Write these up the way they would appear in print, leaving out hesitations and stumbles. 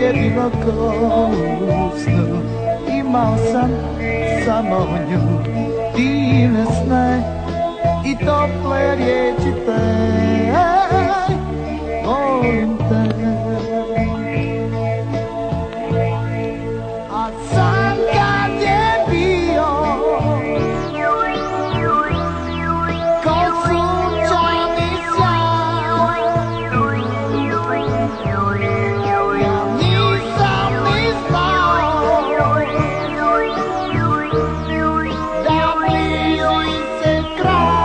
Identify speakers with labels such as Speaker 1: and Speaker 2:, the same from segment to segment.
Speaker 1: je bilo ko u snu. Imao sam samo nju, divne sne i tople riječi te. Volim te. A san kad je bio ko sunčani sjaj, ja nisam ni znao da bliži se kraj.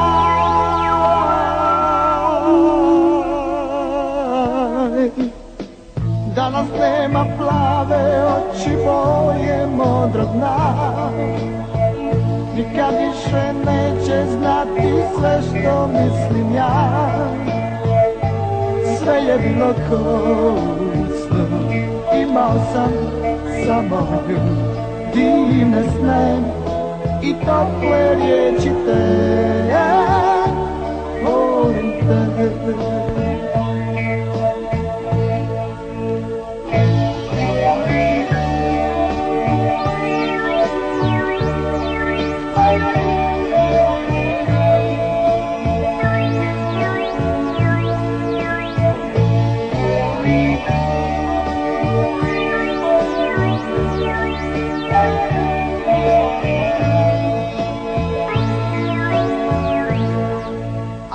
Speaker 1: Danas nema plave oči boje modrog dna, nikad više neće znati sve što mislim ja. Sve je bilo ko u snu, imao sam samo nju, divne sne i tople riječi te. Volim te.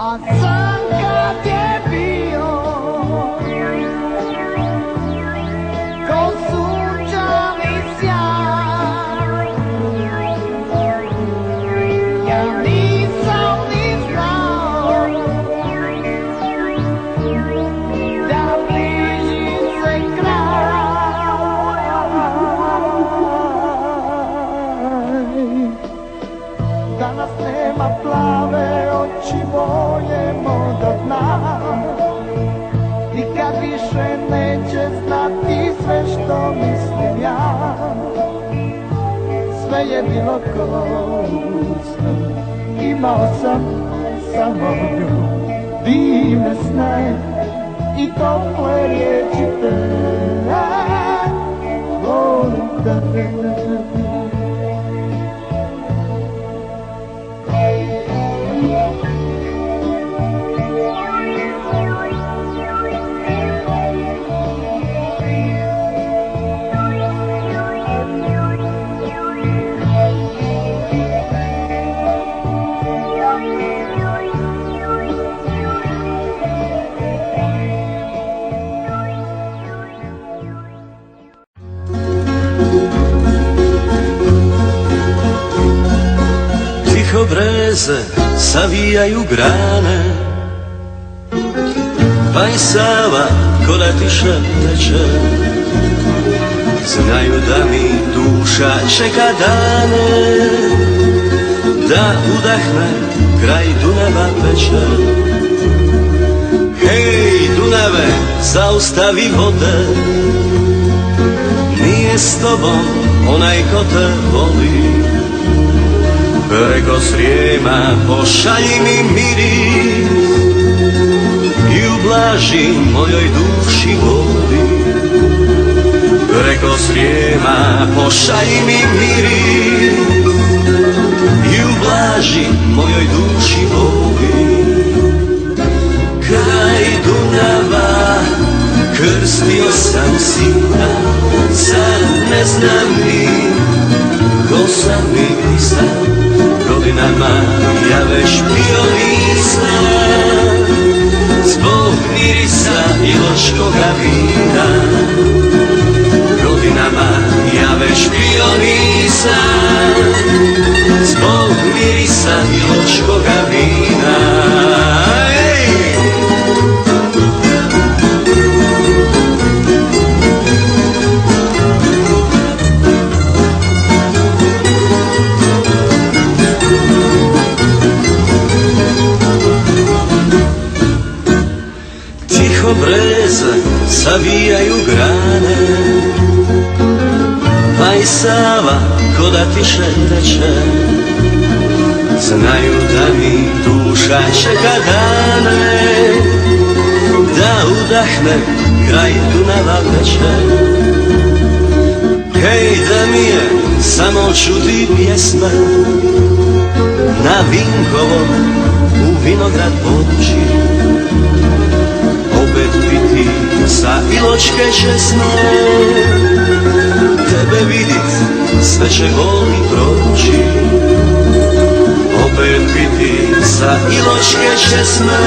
Speaker 1: A san kad je bio ko sunčani sjaj, ja nisam ni znao da bliži se kraj. Danas nema plave oči moje modrog dna, nikad više neće znati sve što mislim ja. Sve je bilo ko u snu, imao sam samo nju, divne sne i tople riječi te. Volim te.
Speaker 2: Tiho breze savijaju grane, pa i Sava ko da tiše teče. Znaju da mi duša čeka dane, da udahne kraj Dunava večer. Hej Dunave, zaustavi vode, nije s tobom onaj ko te voli. Preko Srijema pošalji mi miris i ublaži mojoj duši boli. Preko Srijema pošalji mi miris i ublaži mojoj duši boli. Kraj Dunava krstio sam sina, sad ne znam ni ko sam i gdje sam. Godinama ja već pio nisam, zbog mirisa i loškoga vina. Godinama ja već pio nisam, zbog mirisa i loškoga vina. Breze savijaju grane, pa i Sava ko da tiše teče. Znaju da mi duša čeka dane, da udahnem kraj Dunava večer. Hej, da mi je samo čuti pjesma na Vinkovom u vinograd poći. Opet piti sa Iločke česme, tebe vidit sve će boli proći. Opet piti sa Iločke česme,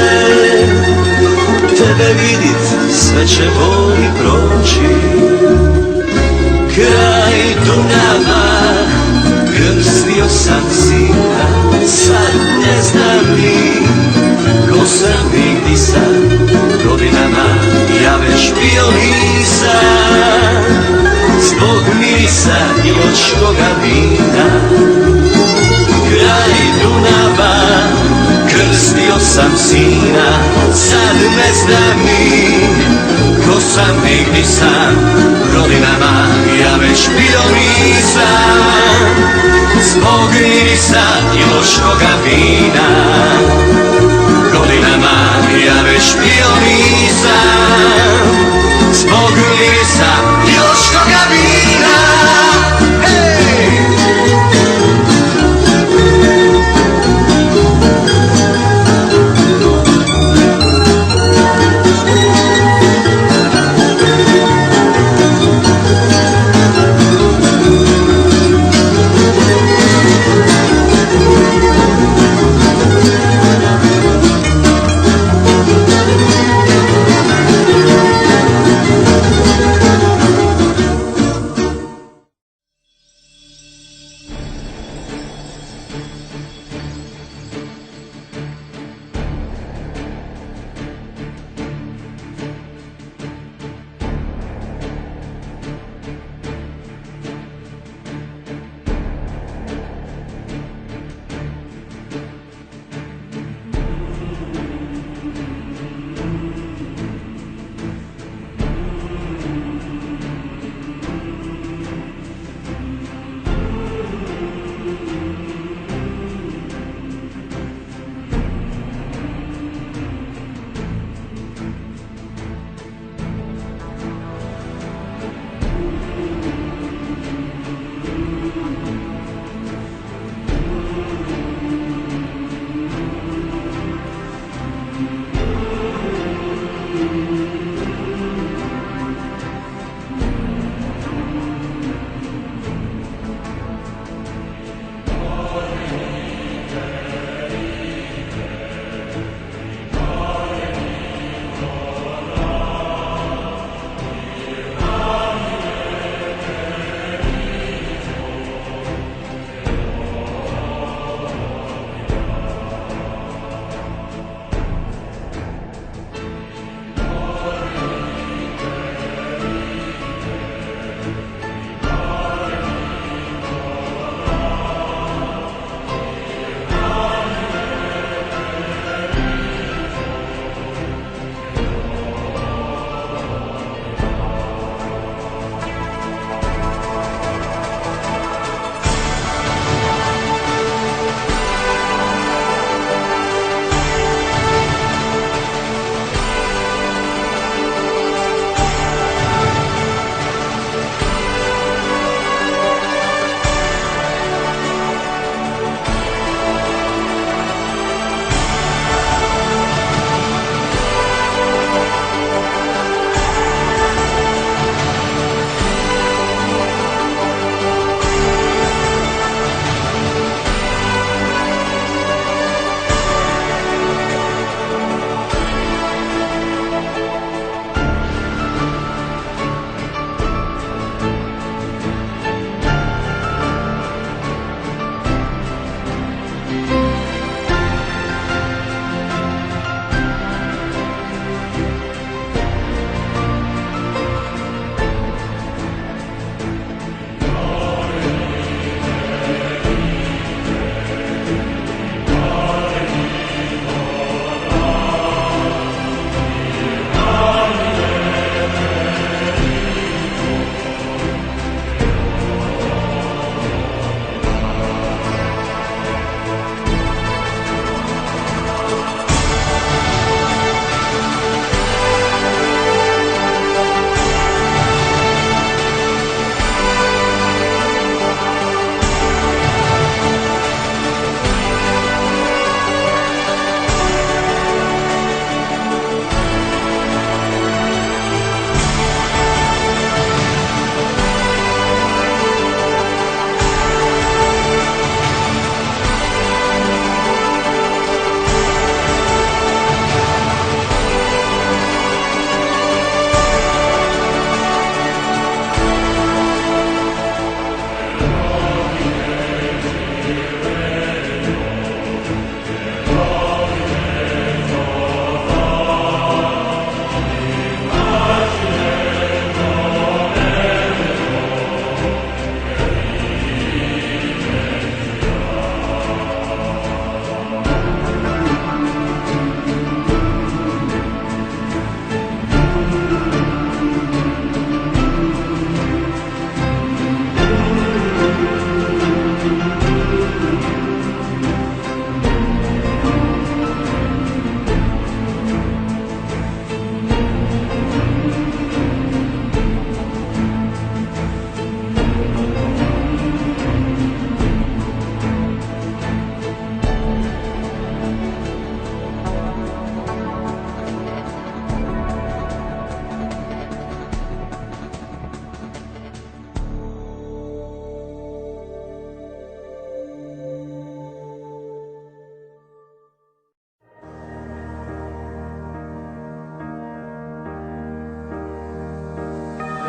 Speaker 2: tebe vidit sve će boli proći. Kraj Dunava krstio sam sina, sad ne znam ni ko sam i gdje sam. Godinama ja već bio nisam, zbog mirisa iločkoga vina. Kraj Dunava krstio sam sina, sad ne znam ni ko sam i gdje sam. Godinama ja već bio nisam, zbog mirisa iločkoga vina. Godinama ja već bio nisam, zbog mirisa iločkoga vina. Hej!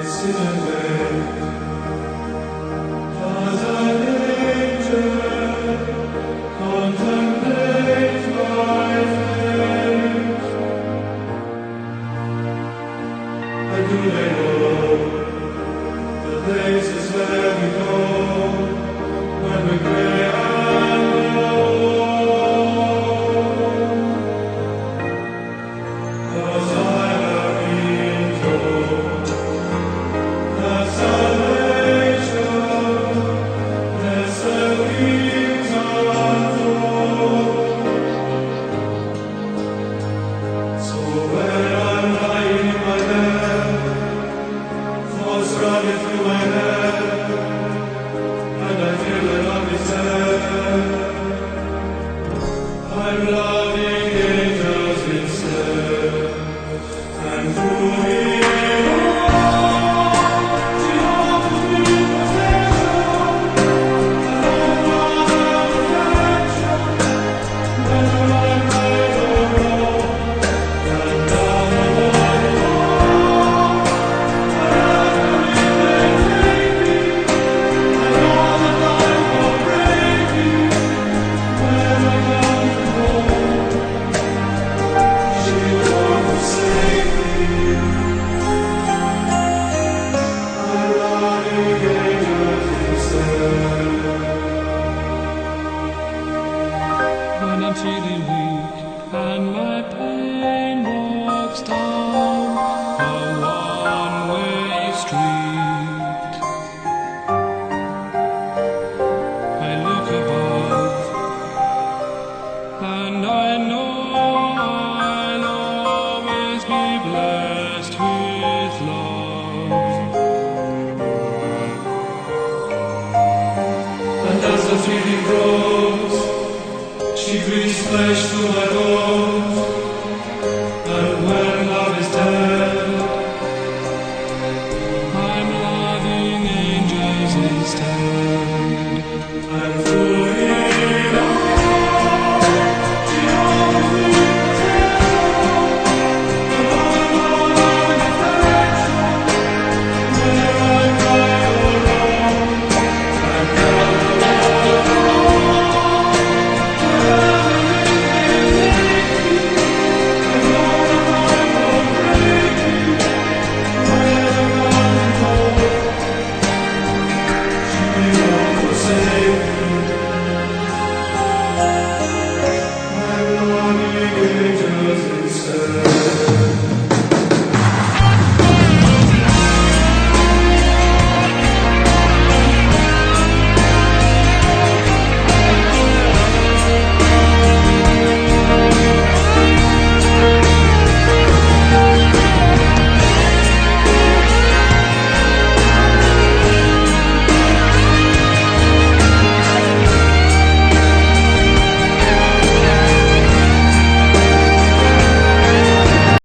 Speaker 3: sit and wait. Does an angel contemplate my face? And do they know the places where we go when we're gray and alone? 'Cause I have been told that salvation lets the wings unfold. So when I'm lying in my bed, thoughts running through my head, and I feel that love is dead, I'm loving angels instead. And through it all, she offers me protection, and all my affection, whether I'm right or wrong. And now I'm on alone, wherever it may take me, and all the life will break me, when I come home, she won't forsake me. I'm loving angels instead. When I'm feeling weak and my pain walks down a one-way street, I look above and I know I'll always be blessed with love. And as the feeling grows, she breathes flesh through my bones.